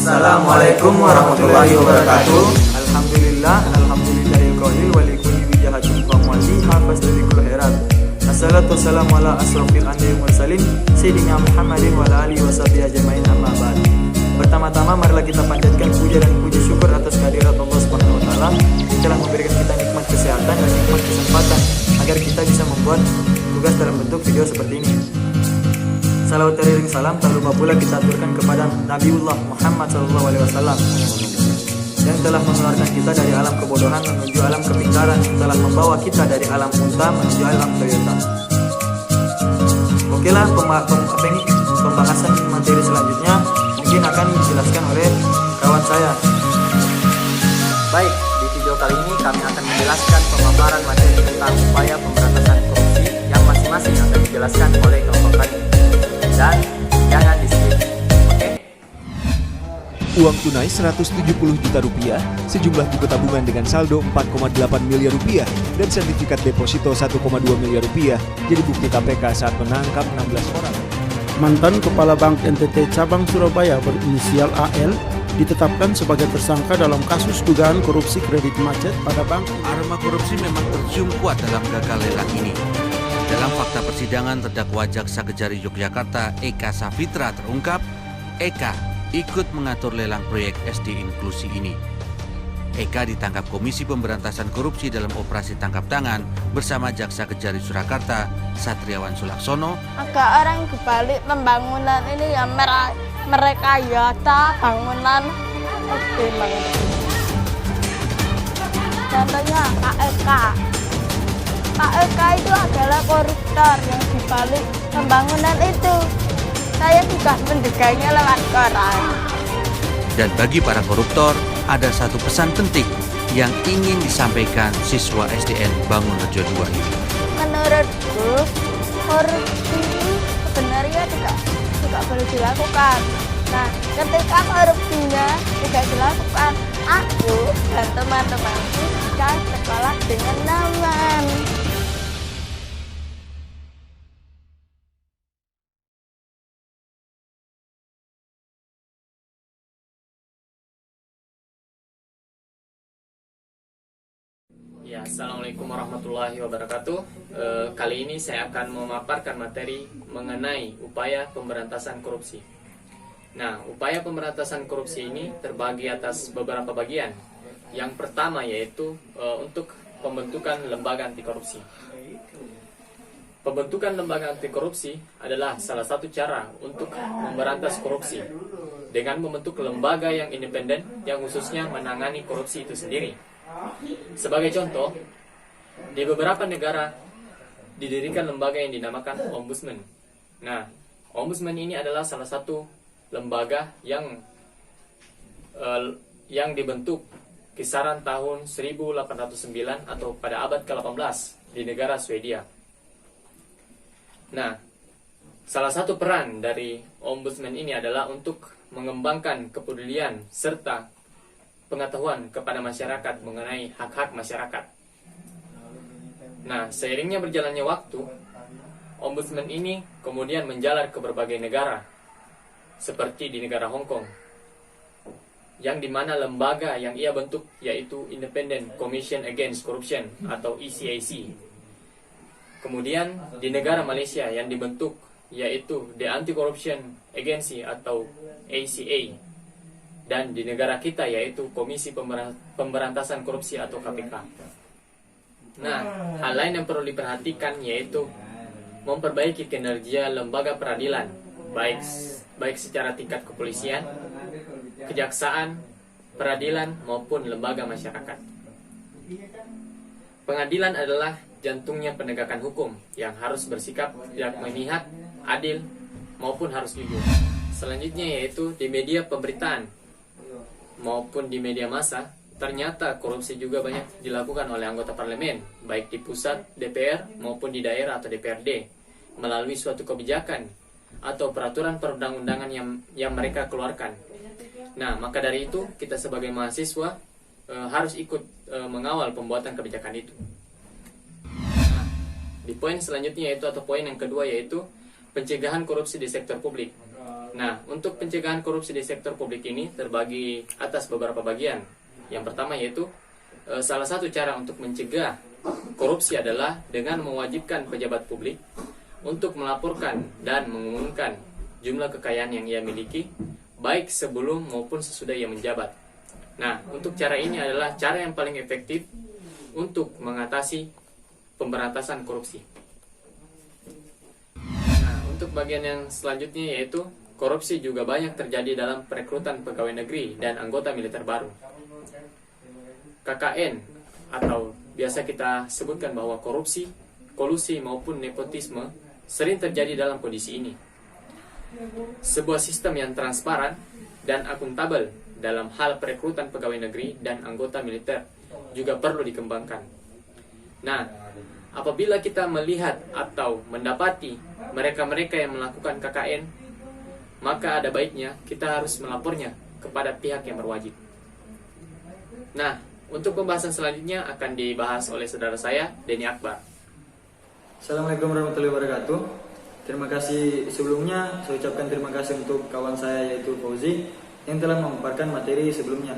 Assalamualaikum warahmatullahi wabarakatuh. Alhamdulillahil qail wa likulli wijahatin famwali hafaz dari kulli khairat. Assalatu wassalamu ala asrofil anbiya'i wal mursalin sayyidina Muhammadin wa ala alihi washabihi ajmain, amma ba'd. Pertama-tama marilah kita panjatkan puja dan puji syukur atas kehadirat Allah Subhanahu wa taala yang telah memberikan kita nikmat kesehatan dan nikmat kesempatan agar kita bisa membuat tugas dalam bentuk video seperti ini. Salawat teriring salam tak lupa pula kita aturkan kepada Nabiullah Muhammad SAW yang telah mengeluarkan kita dari alam kebodohan menuju alam kepintaran, yang telah membawa kita dari alam unta menuju alam Toyota. Oke lah, pembahasan materi selanjutnya mungkin akan dijelaskan oleh kawan saya. Baik, di video kali ini kami akan menjelaskan pemaparan materi tentang upaya pemberantasan korupsi yang masing-masing akan dijelaskan oleh kelompok kami. Dan jangan di-skip, oke? Uang tunai 170 juta rupiah, sejumlah buku tabungan dengan saldo 4,8 miliar rupiah, dan sertifikat deposito 1,2 miliar rupiah jadi bukti KPK saat menangkap 16 orang. Mantan Kepala Bank NTT Cabang Surabaya berinisial AL ditetapkan sebagai tersangka dalam kasus dugaan korupsi kredit macet pada bank. Aroma korupsi memang tercium kuat dalam gagal lelang ini. Dalam fakta persidangan, terdakwa Jaksa Kejari Yogyakarta Eka Safitra terungkap, Eka ikut mengatur lelang proyek SD inklusi ini. Eka ditangkap Komisi Pemberantasan Korupsi dalam operasi tangkap tangan bersama Jaksa Kejari Surakarta Satriawan Sulaksono. Agak orang dibalik pembangunan ini ya merekayasa bangunan SD. Contohnya KEK. KEK itu adalah koruptor yang dibalik pembangunan itu. Saya juga menduganya lewat koran. Dan bagi para koruptor, ada satu pesan penting yang ingin disampaikan siswa SDN Bangunrejo 2 ini. Menurutku, korupsi itu sebenarnya tidak boleh dilakukan. Nah, ketika korupsinya tidak dilakukan, aku dan teman-temanku bisa sekolah dengan aman. Ya, Assalamualaikum warahmatullahi wabarakatuh. Kali ini saya akan memaparkan materi mengenai upaya pemberantasan korupsi. Nah, upaya pemberantasan korupsi ini terbagi atas beberapa bagian. Yang pertama yaitu untuk pembentukan lembaga anti korupsi. Pembentukan lembaga anti korupsi adalah salah satu cara untuk memberantas korupsi dengan membentuk lembaga yang independen yang khususnya menangani korupsi itu sendiri. Sebagai contoh, di beberapa negara didirikan lembaga yang dinamakan Ombudsman. Nah, Ombudsman ini adalah salah satu lembaga yang dibentuk kisaran tahun 1809 atau pada abad ke-18 di negara Swedia. Nah, salah satu peran dari Ombudsman ini adalah untuk mengembangkan kepedulian serta pengetahuan kepada masyarakat mengenai hak-hak masyarakat. Nah, seiringnya berjalannya waktu, Ombudsman ini kemudian menjalar ke berbagai negara, seperti di negara Hong Kong, yang dimana lembaga yang ia bentuk yaitu Independent Commission Against Corruption atau ECAC. Kemudian di negara Malaysia yang dibentuk yaitu The Anti-Corruption Agency atau ACA. Dan di negara kita yaitu Komisi Pemberantasan Korupsi atau KPK. Nah, hal lain yang perlu diperhatikan yaitu memperbaiki kinerja lembaga peradilan, baik secara tingkat kepolisian, kejaksaan, peradilan maupun lembaga masyarakat. Pengadilan adalah jantungnya penegakan hukum yang harus bersikap tidak memihak, adil maupun harus jujur. Selanjutnya yaitu di media pemberitaan maupun di media massa, ternyata korupsi juga banyak dilakukan oleh anggota parlemen, baik di pusat DPR maupun di daerah atau DPRD, melalui suatu kebijakan atau peraturan perundang-undangan yang mereka keluarkan. Nah, maka dari itu kita sebagai mahasiswa harus ikut mengawal pembuatan kebijakan itu. Nah, di poin selanjutnya yaitu atau poin yang kedua yaitu pencegahan korupsi di sektor publik. Nah, untuk pencegahan korupsi di sektor publik ini terbagi atas beberapa bagian. Yang pertama yaitu salah satu cara untuk mencegah korupsi adalah dengan mewajibkan pejabat publik untuk melaporkan dan mengumumkan jumlah kekayaan yang ia miliki, baik sebelum maupun sesudah ia menjabat. Nah, untuk cara ini adalah cara yang paling efektif untuk mengatasi pemberantasan korupsi. Nah, untuk bagian yang selanjutnya yaitu korupsi juga banyak terjadi dalam perekrutan pegawai negeri dan anggota militer baru. KKN atau biasa kita sebutkan bahwa korupsi, kolusi maupun nepotisme sering terjadi dalam kondisi ini. Sebuah sistem yang transparan dan akuntabel dalam hal perekrutan pegawai negeri dan anggota militer juga perlu dikembangkan. Nah, apabila kita melihat atau mendapati mereka-mereka yang melakukan KKN, maka ada baiknya kita harus melapornya kepada pihak yang berwajib. Nah, untuk pembahasan selanjutnya akan dibahas oleh saudara saya, Denny Akbar. Assalamualaikum warahmatullahi wabarakatuh. Terima kasih sebelumnya, saya ucapkan terima kasih untuk kawan saya yaitu Fauzi yang telah memaparkan materi sebelumnya.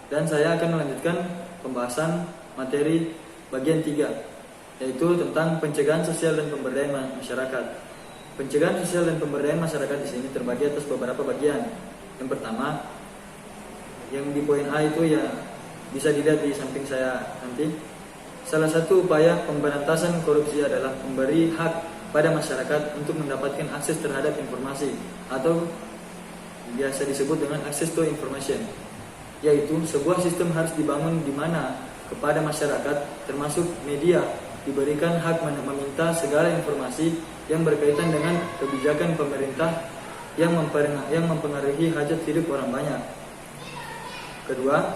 Dan saya akan melanjutkan pembahasan materi bagian 3, yaitu tentang pencegahan sosial dan pemberdayaan masyarakat. Pencegahan sosial dan pemberdayaan masyarakat di sini terbagi atas beberapa bagian. Yang pertama, yang di poin A itu ya bisa dilihat di samping saya nanti. Salah satu upaya pemberantasan korupsi adalah memberi hak pada masyarakat untuk mendapatkan akses terhadap informasi atau biasa disebut dengan access to information, yaitu sebuah sistem harus dibangun di mana kepada masyarakat termasuk media diberikan hak meminta segala informasi yang berkaitan dengan kebijakan pemerintah yang mempengaruhi hajat hidup orang banyak. Kedua,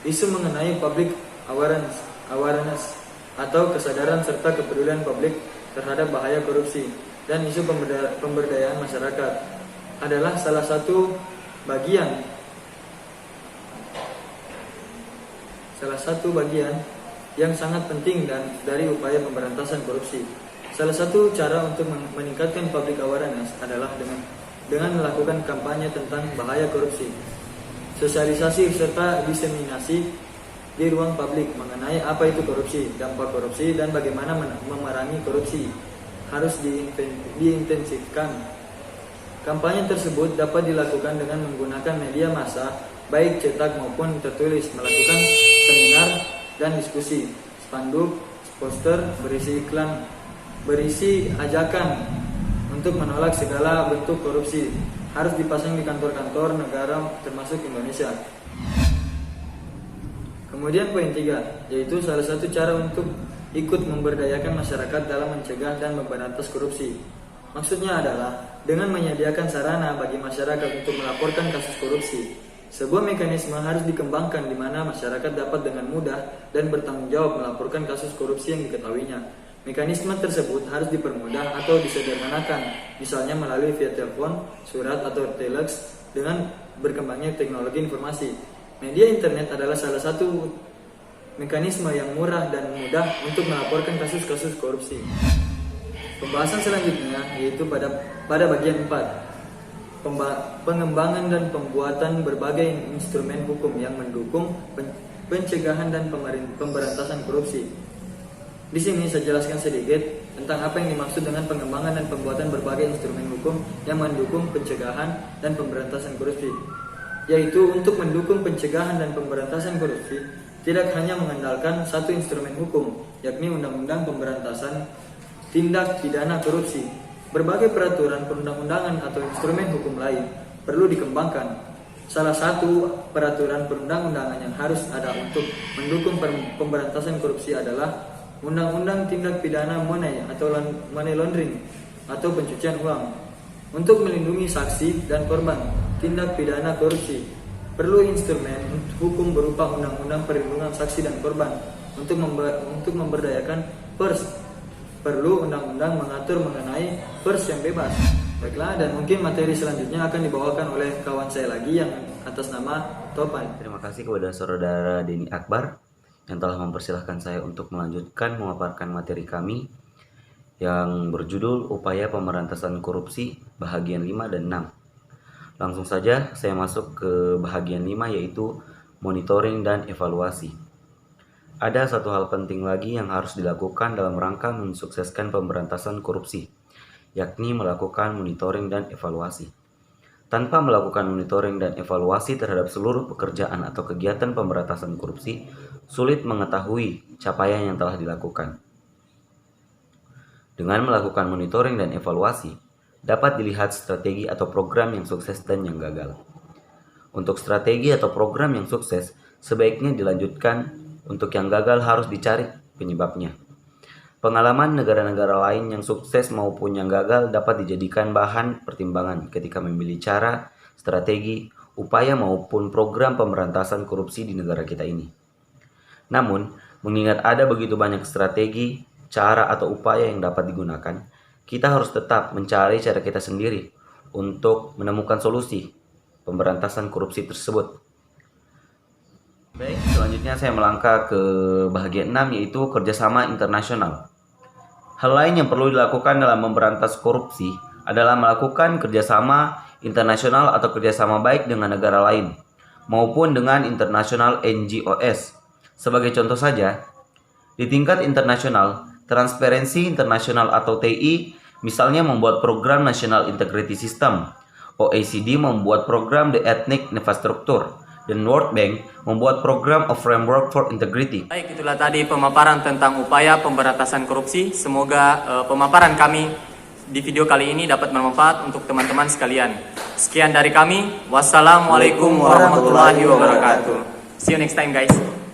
isu mengenai public awareness atau kesadaran serta kepedulian publik terhadap bahaya korupsi dan isu pemberdayaan masyarakat adalah salah satu bagian yang sangat penting dan dari upaya pemberantasan korupsi. Salah satu cara untuk meningkatkan public awareness adalah dengan melakukan kampanye tentang bahaya korupsi, sosialisasi serta diseminasi di ruang publik mengenai apa itu korupsi, dampak korupsi, dan bagaimana memerangi korupsi harus diintensifkan. Kampanye tersebut dapat dilakukan dengan menggunakan media massa, baik cetak maupun tertulis, melakukan seminar dan diskusi, spanduk, poster berisi iklan, berisi ajakan untuk menolak segala bentuk korupsi harus dipasang di kantor-kantor negara termasuk Indonesia. Kemudian poin 3, yaitu salah satu cara untuk ikut memberdayakan masyarakat dalam mencegah dan memberantas korupsi. Maksudnya adalah dengan menyediakan sarana bagi masyarakat untuk melaporkan kasus korupsi. Sebuah mekanisme harus dikembangkan di mana masyarakat dapat dengan mudah dan bertanggung jawab melaporkan kasus korupsi yang diketahuinya. Mekanisme tersebut harus dipermudah atau disederhanakan, misalnya melalui via telepon, surat, atau telex dengan berkembangnya teknologi informasi. Media internet adalah salah satu mekanisme yang murah dan mudah untuk melaporkan kasus-kasus korupsi. Pembahasan selanjutnya yaitu pada bagian 4, pengembangan dan pembuatan berbagai instrumen hukum yang mendukung pencegahan dan pemberantasan korupsi. Di sini saya jelaskan sedikit tentang apa yang dimaksud dengan pengembangan dan pembuatan berbagai instrumen hukum yang mendukung pencegahan dan pemberantasan korupsi. Yaitu untuk mendukung pencegahan dan pemberantasan korupsi tidak hanya mengandalkan satu instrumen hukum, yakni Undang-Undang Pemberantasan Tindak Pidana Korupsi. Berbagai peraturan perundang-undangan atau instrumen hukum lain perlu dikembangkan. Salah satu peraturan perundang-undangan yang harus ada untuk mendukung pemberantasan korupsi adalah Undang-Undang Tindak Pidana Money atau Money Laundering atau pencucian uang. Untuk melindungi saksi dan korban tindak pidana korupsi, perlu instrumen hukum berupa Undang-Undang Perlindungan Saksi dan Korban. Untuk memberdayakan pers, perlu undang-undang mengatur mengenai pers yang bebas. Baiklah, dan mungkin materi selanjutnya akan dibawakan oleh kawan saya lagi yang atas nama Topan. Terima kasih kepada saudara Denny Akbar yang telah mempersilahkan saya untuk melanjutkan memaparkan materi kami yang berjudul Upaya Pemberantasan Korupsi bahagian 5 dan 6. Langsung saja saya masuk ke bahagian 5, yaitu monitoring dan evaluasi. Ada satu hal penting lagi yang harus dilakukan dalam rangka mensukseskan pemberantasan korupsi, yakni melakukan monitoring dan evaluasi. Tanpa melakukan monitoring dan evaluasi terhadap seluruh pekerjaan atau kegiatan pemberantasan korupsi, sulit mengetahui capaian yang telah dilakukan. Dengan melakukan monitoring dan evaluasi, dapat dilihat strategi atau program yang sukses dan yang gagal. Untuk strategi atau program yang sukses, sebaiknya dilanjutkan. Untuk yang gagal harus dicari penyebabnya. Pengalaman negara-negara lain yang sukses maupun yang gagal dapat dijadikan bahan pertimbangan ketika memilih cara, strategi, upaya maupun program pemberantasan korupsi di negara kita ini. Namun, mengingat ada begitu banyak strategi, cara atau upaya yang dapat digunakan, kita harus tetap mencari cara kita sendiri untuk menemukan solusi pemberantasan korupsi tersebut. Baik, selanjutnya saya melangkah ke bahagian 6, yaitu kerjasama internasional. Hal lain yang perlu dilakukan dalam memberantas korupsi adalah melakukan kerjasama internasional atau kerjasama baik dengan negara lain maupun dengan internasional NGOs. Sebagai contoh saja, di tingkat internasional, Transparency International atau TI misalnya membuat program National Integrity System, OECD membuat program The Ethnic Infrastructure, dan World Bank membuat program of Framework for Integrity. Baik, itulah tadi pemaparan tentang upaya pemberantasan korupsi. Semoga pemaparan kami di video kali ini dapat bermanfaat untuk teman-teman sekalian. Sekian dari kami. Wassalamualaikum warahmatullahi wabarakatuh. See you next time, guys.